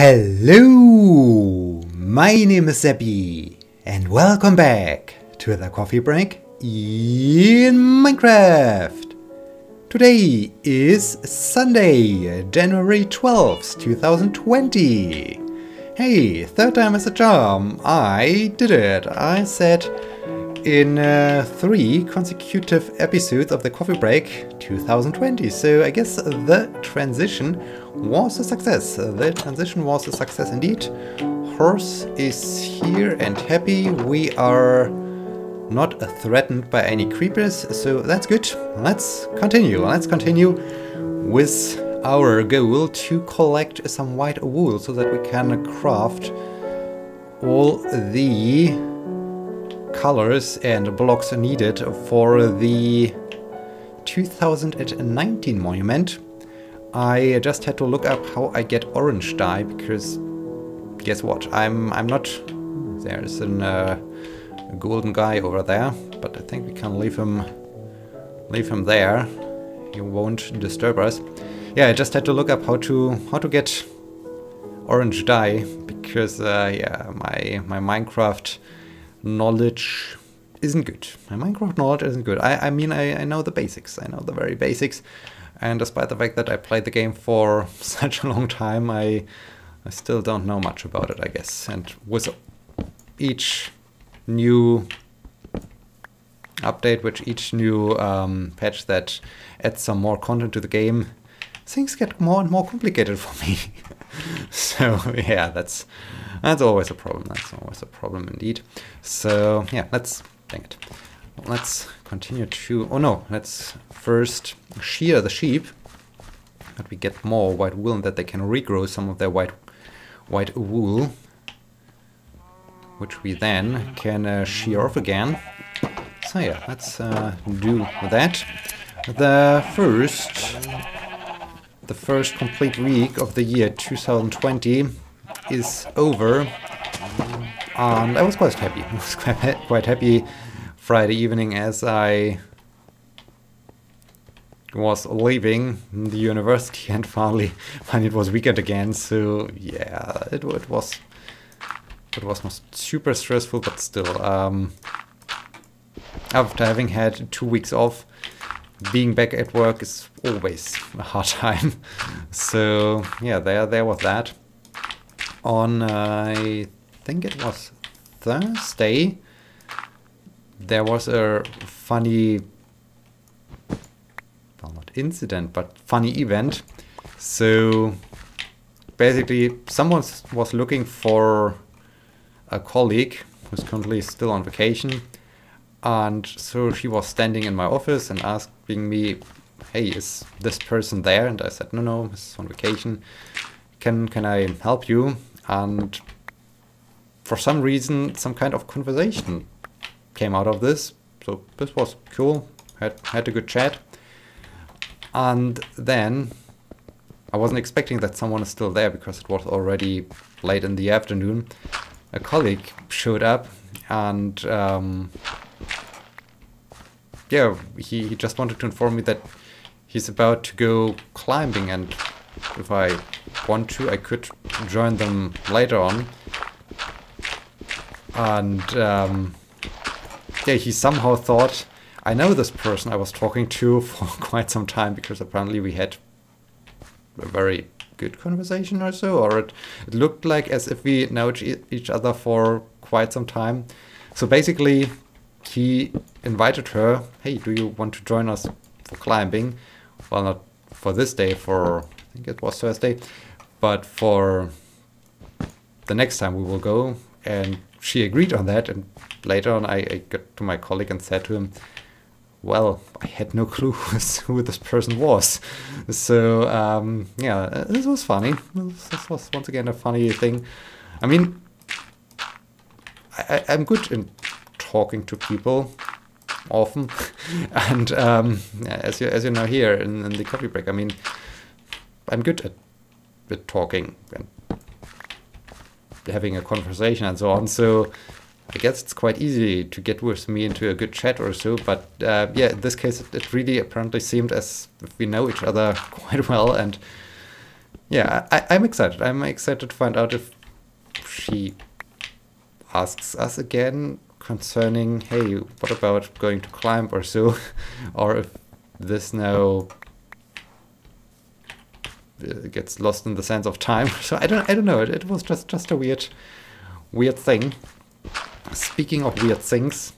Hello, my name is Seppi, and welcome back to the coffee break in Minecraft. Today is Sunday, January 12th, 2020. Hey, third time is a charm. I did it. I said in 3 consecutive episodes of the coffee break 2020. So I guess the transition was a success. The transition was a success indeed. Horse is here and happy. We are not threatened by any creepers, so that's good. Let's continue. Let's continue with our goal to collect some white wool so that we can craft all the colors and blocks needed for the 2019 monument. I just had to look up how I get orange dye, because guess what? I'm not. There's a golden guy over there, but I think we can leave him there. He won't disturb us. Yeah, I just had to look up how to get orange dye, because yeah, my Minecraft knowledge isn't good. My Minecraft knowledge isn't good. I mean, I know the basics. I know the very basics. And despite the fact that I played the game for such a long time, I still don't know much about it, I guess. And with each new update, with each new patch that adds some more content to the game, things get more and more complicated for me. So yeah, that's always a problem. That's always a problem indeed. So yeah, let's continue to. Oh no, let's first shear the sheep, that we get more white wool and that they can regrow some of their white wool, which we then can shear off again. So yeah, let's do that. The first complete week of the year 2020 is over, and I was quite happy. I was quite happy Friday evening as I was leaving the university, and finally it was weekend again. So yeah, it was not super stressful, but still, after having had 2 weeks off, being back at work is always a hard time. So yeah, there was that. On I think it was Thursday, there was a funny, well, not incident, but funny event. So basically, someone was looking for a colleague who's currently still on vacation, and so she was standing in my office and asking me, hey, is this person there? And I said, no, he's on vacation. Can I help you? And for some reason, some kind of conversation came out of this. So this was cool. Had a good chat. And then I wasn't expecting that someone is still there, because it was already late in the afternoon. A colleague showed up, and yeah, he just wanted to inform me that he's about to go climbing, and if I want to, I could join them later on. And yeah, he somehow thought I know this person I was talking to for quite some time, because apparently we had a very good conversation or so, or it looked like as if we know each other for quite some time. So basically, he invited her, hey, do you want to join us for climbing? Well, not for this day, for, I think it was Thursday, but for the next time we will go. And she agreed on that, and later on I got to my colleague and said to him, well, I had no clue who this person was. So yeah, this was funny. This was once again a funny thing. I mean, I'm good in talking to people often, and as you know here in the coffee break, I mean, I'm good at talking and having a conversation and so on. So I guess it's quite easy to get with me into a good chat or so, but yeah, in this case it really apparently seemed as if we know each other quite well, and yeah, I'm excited. I'm excited to find out if she asks us again concerning, hey, what about going to climb or so, or if this now gets lost in the sands of time. So I don't know. It was just a weird thing. Speaking of weird things,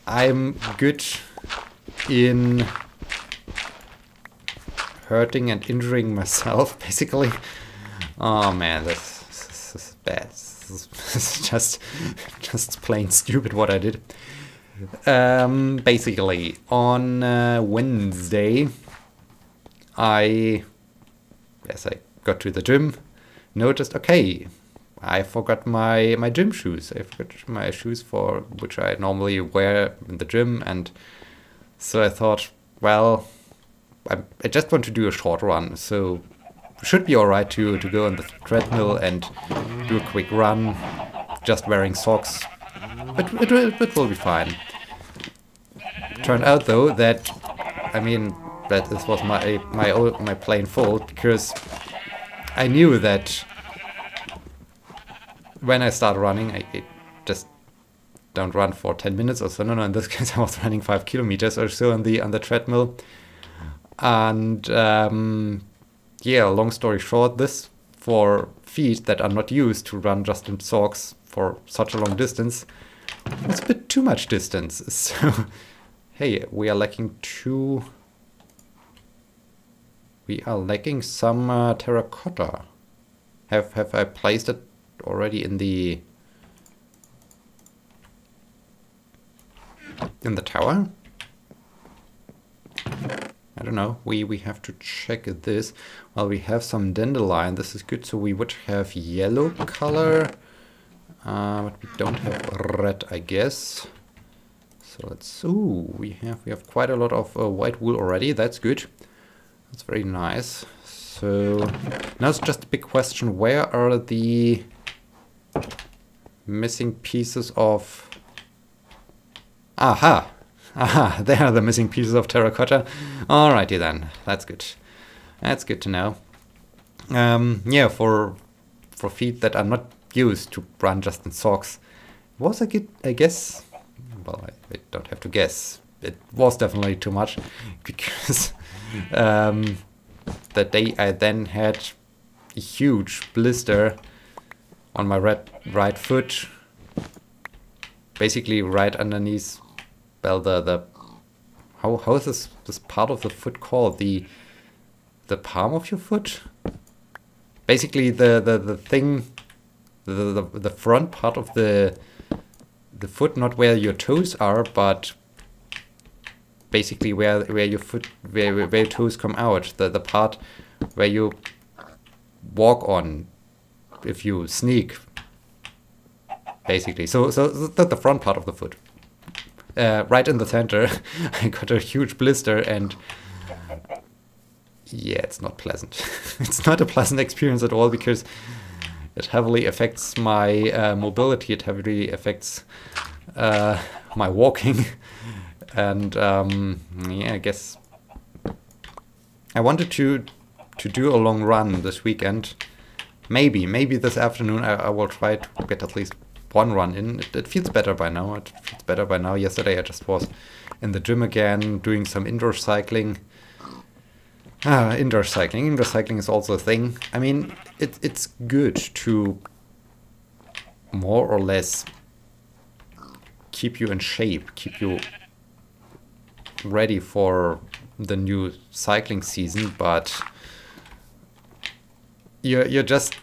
I'm good in hurting and injuring myself, basically. Oh man, this is bad. This is just plain stupid what I did. Basically, on Wednesday, I got to the gym, noticed, okay, I forgot my gym shoes. I forgot my shoes for which I normally wear in the gym, and so I thought, well, I just want to do a short run, so should be alright to go on the treadmill and do a quick run, just wearing socks. But it will be fine. Turned out though that, I mean, that this was my plain fault, because I knew that when I start running, I just don't run for 10 minutes or so. No, in this case I was running 5 kilometers or so on the treadmill. And yeah, long story short, this for feet that are not used to run just in socks for such a long distance, it's a bit too much distance. So hey, we are lacking some terracotta. Have I placed it already in the tower? I don't know. We have to check this. Well, we have some dandelion. This is good. So we would have yellow color, but we don't have red, I guess. So let's. Ooh, we have quite a lot of white wool already. That's good. That's very nice. So now it's just a big question: where are the missing pieces of? Aha! Aha! There are the missing pieces of terracotta. Alrighty then. That's good. That's good to know. Yeah, for feet that are not used to run just in socks, was a good, I guess. Well, I don't have to guess. It was definitely too much, because the day I then had a huge blister on my right foot, basically right underneath. Well, how is this part of the foot called? The palm of your foot? Basically the thing, the front part of the foot, not where your toes are, but basically where your foot, where your toes come out, the part where you walk on if you sneak, basically. So the front part of the foot, right in the center. I got a huge blister, and yeah, it's not pleasant. It's not a pleasant experience at all, because it heavily affects my mobility. It heavily affects my walking. And yeah, I guess I wanted to do a long run this weekend. Maybe this afternoon I will try to get at least one run in. It feels better by now. It feels better by now. Yesterday I just was in the gym again, doing some indoor cycling. Indoor cycling. Indoor cycling is also a thing. I mean, it's good to more or less keep you in shape, keep you ready for the new cycling season, but you're just,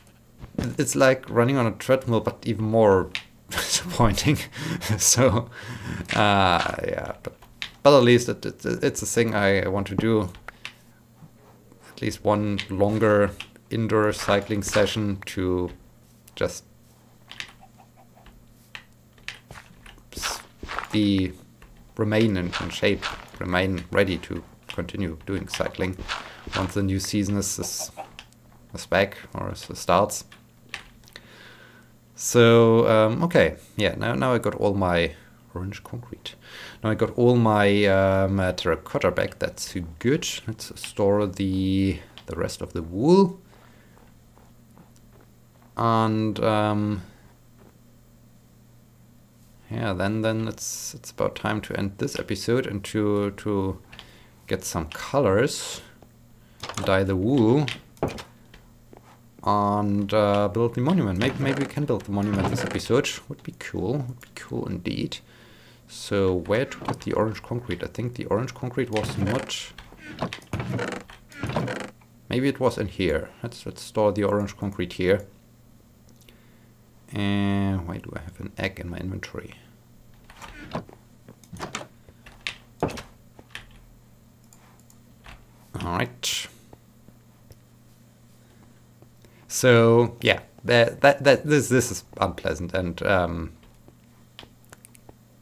it's like running on a treadmill, but even more disappointing. So yeah, but at least it's a thing I want to do. At least one longer indoor cycling session to just remain in shape, remain ready to continue doing cycling once the new season is back, or starts. So okay, yeah, now I got all my orange concrete. Now I got all my terracotta back. That's good. Let's store the the rest of the wool. And yeah, then it's about time to end this episode and to get some colors, dye the wool, and build the monument. Maybe we can build the monument this episode. Would be cool indeed. So where to put the orange concrete? I think the orange concrete was not... Maybe it was in here. Let's store the orange concrete here. And why do I have an egg in my inventory? Alright. So yeah, this is unpleasant, and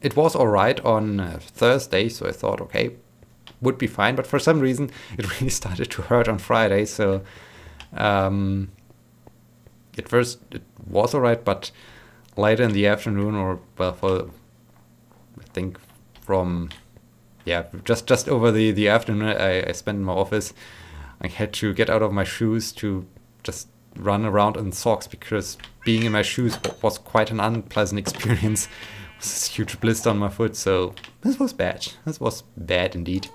it was alright on Thursday, so I thought, okay, would be fine, but for some reason it really started to hurt on Friday. So at first it was alright, but later in the afternoon, or well, I think from just over the afternoon I spent in my office, I had to get out of my shoes to just run around in socks, because being in my shoes was quite an unpleasant experience. It was this huge blister on my foot, so this was bad. This was bad indeed.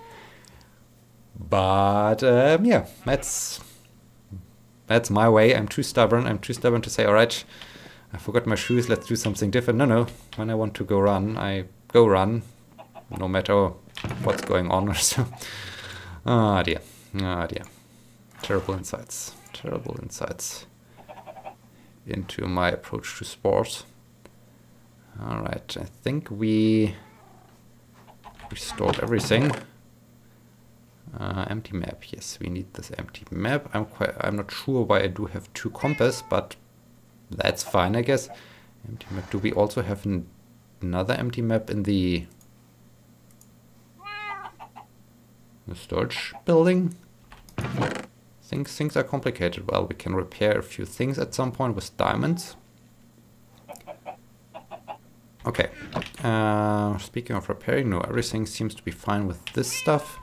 But yeah, that's my way. I'm too stubborn. I'm too stubborn to say, all right, I forgot my shoes, let's do something different. No. When I want to go run, I go run, no matter what's going on or so. Oh dear. Terrible insights into my approach to sports. All right, I think we restored everything. Empty map. Yes, we need this empty map. I'm not sure why I do have 2 compass, but that's fine, I guess. Empty map. Do we also have another empty map in the storage building? Things are complicated. Well, we can repair a few things at some point with diamonds. Okay. Speaking of repairing, no, everything seems to be fine with this stuff.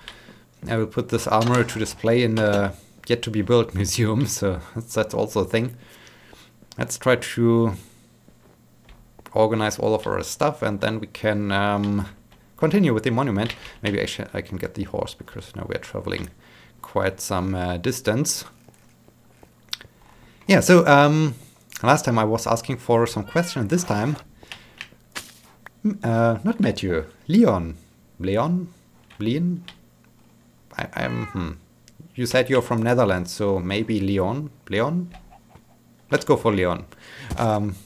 I will put this armor to display in the yet to be built museum, so that's also a thing. Let's try to organize all of our stuff, and then we can continue with the monument. Maybe I can get the horse, because now we're traveling quite some distance. Yeah, so last time I was asking for some questions. This time, not Matthew, Leon. You said you're from Netherlands, so maybe Leon. Let's go for Leon.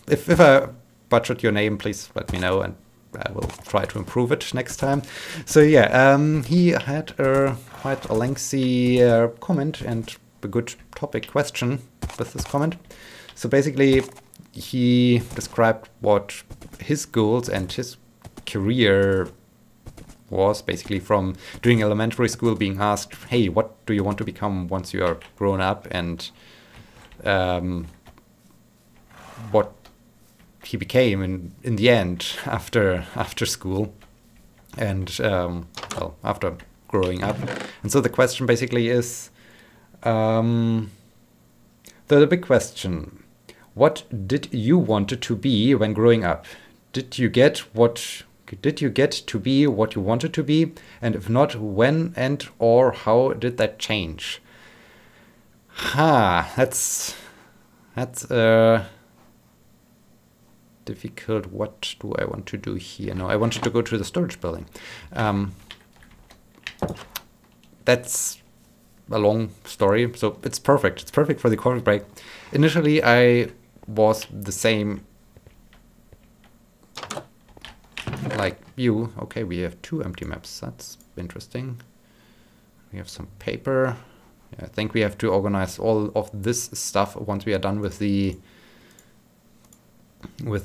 If I butchered your name, please let me know, and I will try to improve it next time. So yeah, he had quite a lengthy comment and a good topic question with this comment. So basically, he described what his goals and his career was, basically from during elementary school, being asked, hey, what do you want to become once you are grown up, and what he became in the end after school, and well, after growing up. And so the question basically is the big question: what did you want to be when growing up? Did you get to be what you wanted to be? And if not, when and or how did that change? That's difficult. What do I want to do here? No, I wanted to go to the storage building. That's a long story, so it's perfect. It's perfect for the coffee break. Initially, I was the same like you. Okay, we have 2 empty maps. That's interesting. We have some paper. I think we have to organize all of this stuff once we are done with the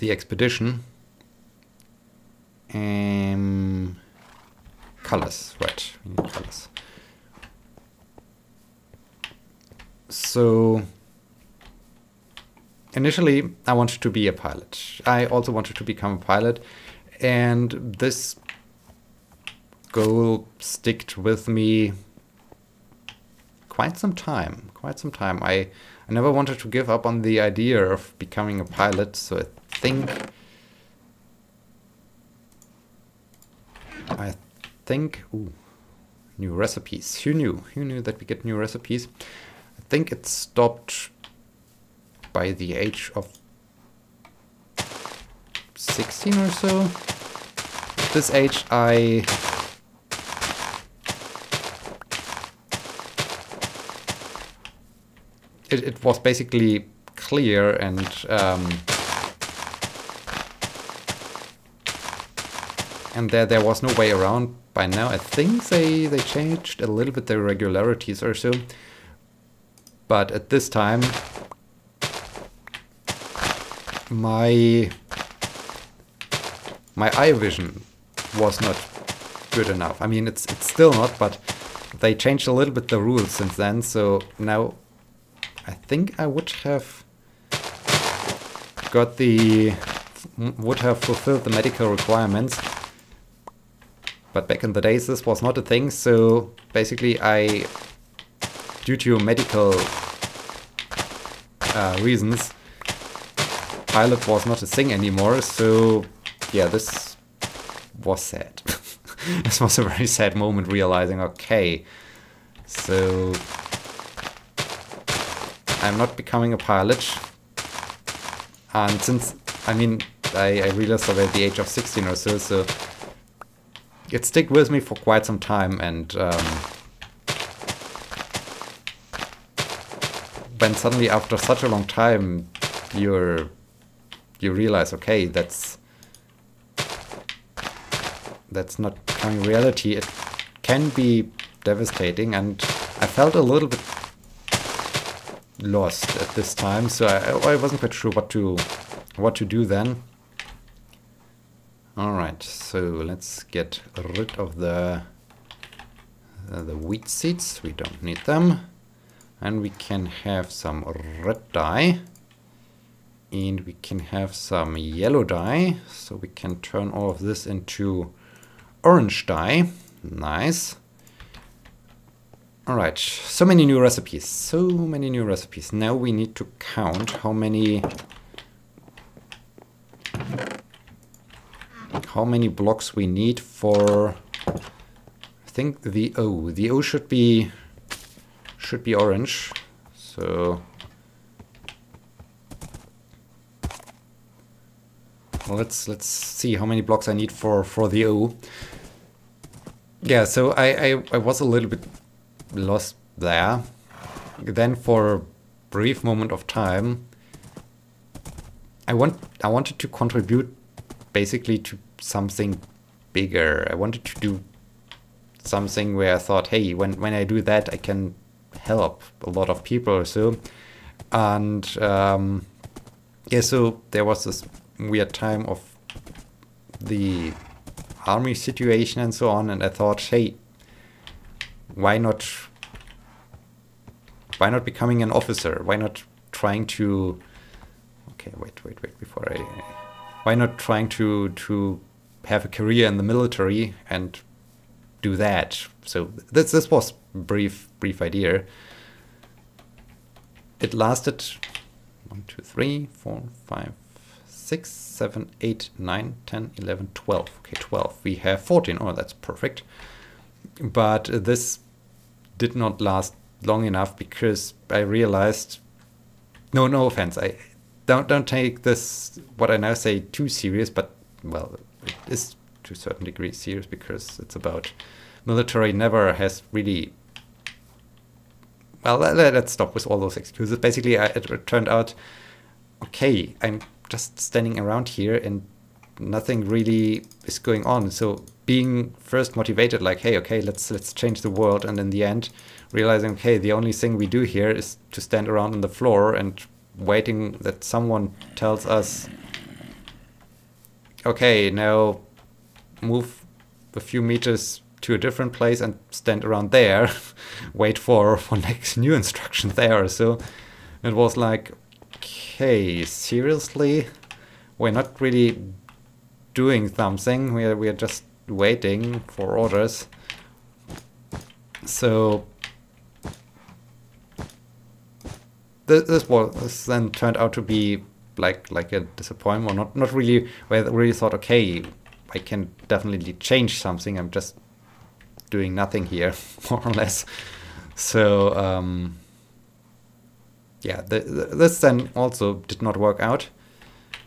expedition. Colors, right? We need colors. So initially, I wanted to be a pilot. I also wanted to become a pilot, and this goal stuck with me quite some time. I never wanted to give up on the idea of becoming a pilot, so I think, ooh, new recipes. Who knew? Who knew that we get new recipes? I think it stopped by the age of 16 or so. At this age, it was basically clear, and there was no way around. By now, I think they changed a little bit their regularities or so. But at this time, my eye vision was not good enough. I mean, it's still not, but they changed a little bit the rules since then. So now I think I would have fulfilled the medical requirements. But back in the days, this was not a thing. So basically, due to medical reasons, pilot was not a thing anymore. So yeah, this was sad. This was a very sad moment, realizing, okay, so I'm not becoming a pilot. And since, I mean, I realized that at the age of 16 or so, so it stuck with me for quite some time. And when suddenly, after such a long time, you realize, okay, that's not becoming reality. It can be devastating, and I felt a little bit lost at this time, so I wasn't quite sure what to do then. All right, so let's get rid of the wheat seeds. We don't need them, and we can have some red dye, and we can have some yellow dye, so we can turn all of this into orange dye. Nice. All right, so many new recipes. So many new recipes. Now we need to count how many blocks we need for, I think, the O. The O should be orange. So let's see how many blocks I need for the O. Yeah, so I was a little bit lost there. Then for a brief moment of time, I wanted to contribute basically to something bigger. I wanted to do something where I thought, hey, when I do that, I can help a lot of people or so. And yeah, so there was this weird time of the army situation and so on, and I thought, hey, why not becoming an officer? Why not trying to, okay, wait, before why not trying to have a career in the military and do that? So this was brief idea. It lasted 1, 2, 3, 4, 5, 6, 7, 8, 9, 10, 11, 12. Okay, 12. We have 14. Oh, that's perfect. But this did not last long enough because I realized, no offense, I don't take this, what I now say, too serious, but well, it is to a certain degree serious because it's about military never has really, well, let's stop with all those excuses. Basically, it turned out, okay, I'm just standing around here and nothing really is going on. So being first motivated, like, hey, okay, let's change the world, and in the end realizing, okay, the only thing we do here is to stand around on the floor and waiting that someone tells us, okay, now move a few meters to a different place and stand around there, wait for next new instructions there. So it was like, okay, seriously, we're not really doing something, we're just waiting for orders. So this then turned out to be like a disappointment, or not really, where I really thought, okay, I can definitely change something. I'm just doing nothing here, more or less. So yeah, this then also did not work out.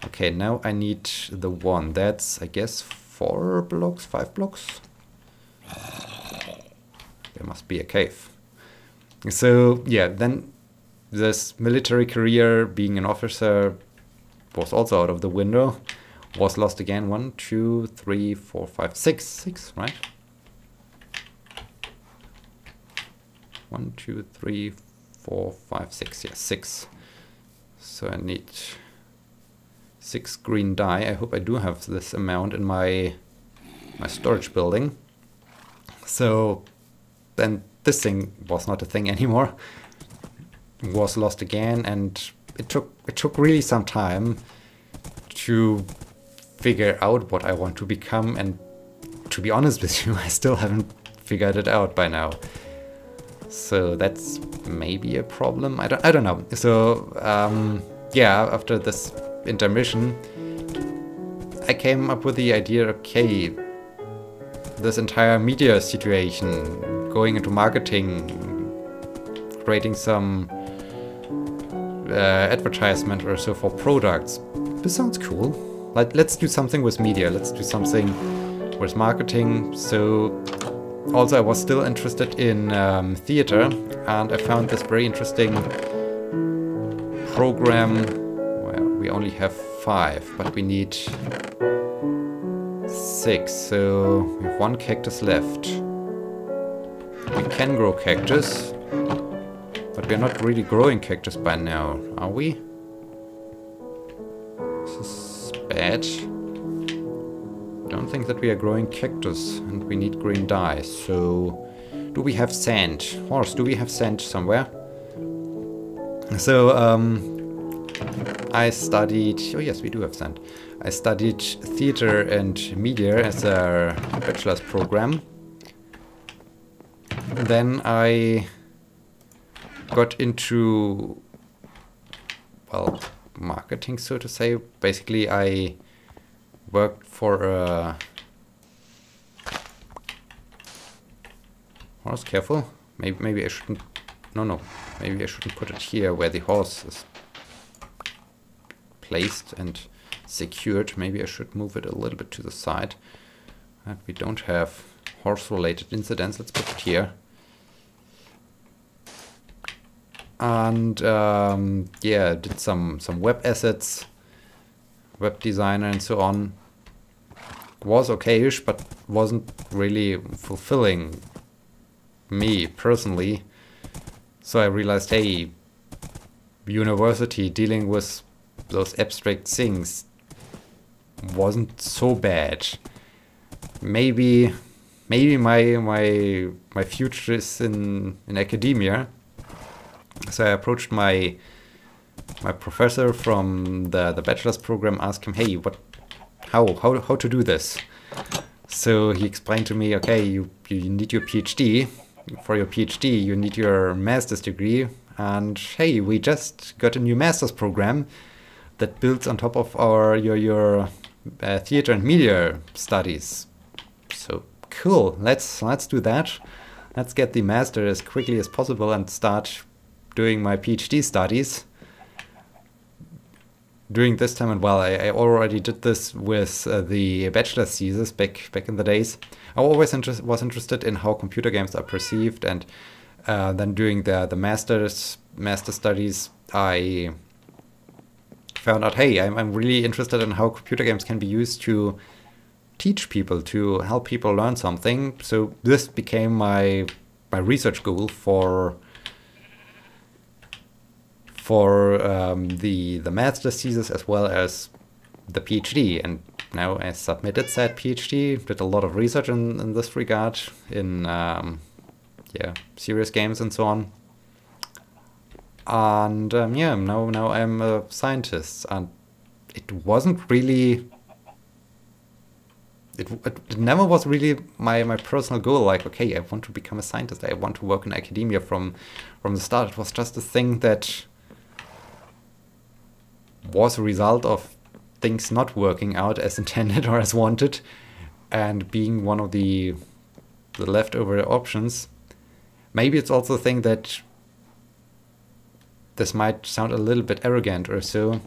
Okay, now I need the one. That's, I guess, 4 blocks, 5 blocks. There must be a cave. So yeah, then this military career, being an officer, was also out of the window. Was lost again. 1, 2, 3, 4, 5, 6. 6, right? 1, 2, 3, 4, 5, 6. Yeah, 6. So I need 6 green dye. I hope I do have this amount in my storage building. So then this thing was not a thing anymore. It was lost again, and it took really some time to figure out what I want to become, and to be honest with you, I still haven't figured it out by now. So that's maybe a problem. I don't know. So yeah, after this intermission, I came up with the idea, okay, this entire media situation, going into marketing, creating some advertisement or so for products, this sounds cool. Like, let's do something with media, let's do something with marketing. So also I was still interested in theater, and I found this very interesting program. Well, we only have 5, but we need 6, so we have 1 cactus left. We can grow cactus, but we're not really growing cactus by now, are we? This is bad. I don't think that we are growing cactus, and we need green dye. So, do we have sand? Horse, do we have sand somewhere? So, I studied... Oh yes, we do have sand. I studied theater and media as a bachelor's program. Then I got into, well, marketing, so to say. Basically, I worked for a... Horse, careful. Maybe I shouldn't... No. Maybe I shouldn't put it here where the horse is placed and secured. Maybe I should move it a little bit to the side. And we don't have horse-related incidents. Let's put it here. And yeah, did some web assets, web designer and so on. Was okay-ish, but wasn't really fulfilling me personally. So I realized, hey, university dealing with those abstract things wasn't so bad. Maybe my future is in academia. So I approached my professor from the bachelor's program, asked him, hey, how to do this? So he explained to me, okay, you need your PhD. For your PhD, you need your master's degree. And hey, we just got a new master's program that builds on top of your theater and media studies. So cool, let's do that. Let's get the master as quickly as possible and start doing my PhD studies. During this time, and well, I already did this with the bachelor's thesis back in the days. I always was interested in how computer games are perceived, and then during the master studies, I found out, hey, I'm really interested in how computer games can be used to teach people, to help people learn something. So this became my research goal for the master's thesis as well as the PhD. And now I submitted said PhD, did a lot of research in this regard, in yeah, serious games and so on. And yeah, now I'm a scientist, and it wasn't really... It never was really my personal goal, like, okay, I want to become a scientist, I want to work in academia from the start. It was just a thing that was a result of things not working out as intended or as wanted, and being one of the leftover options. Maybe it's also a thing that this might sound a little bit arrogant or so.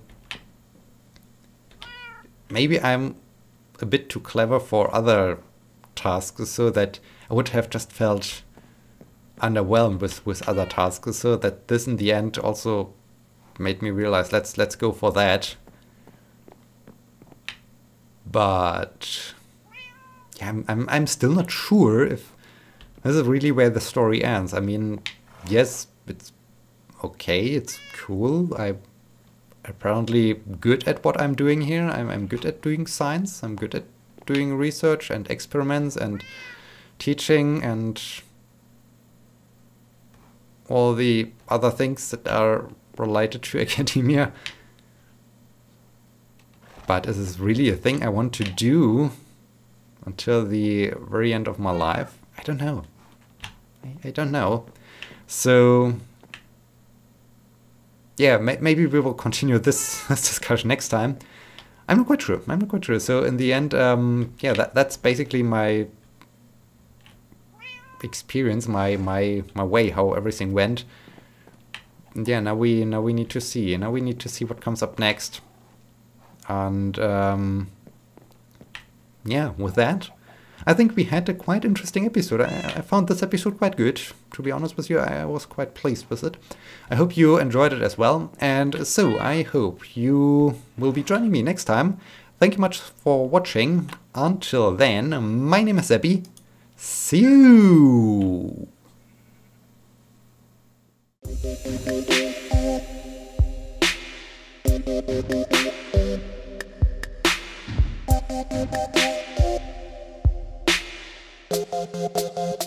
Maybe I'm a bit too clever for other tasks, so that I would have just felt underwhelmed with other tasks, so that this in the end also made me realize let's go for that. But yeah, I'm still not sure if this is really where the story ends. I mean, yes, it's okay, it's cool. I'm apparently good at what I'm doing here. I'm good at doing science. I'm good at doing research and experiments and teaching and all the other things that are related to academia. But is this really a thing I want to do until the very end of my life? I don't know. I don't know. So yeah, maybe we will continue this discussion next time. I'm not quite sure. I'm not quite sure. So in the end, yeah, that's basically my experience, my way, how everything went. And yeah, now we need to see. Now we need to see what comes up next. And yeah, with that, I think we had a quite interesting episode. I found this episode quite good. To be honest with you, I was quite pleased with it. I hope you enjoyed it as well. And so I hope you will be joining me next time. Thank you much for watching. Until then, my name is Abby. See you! Thank you.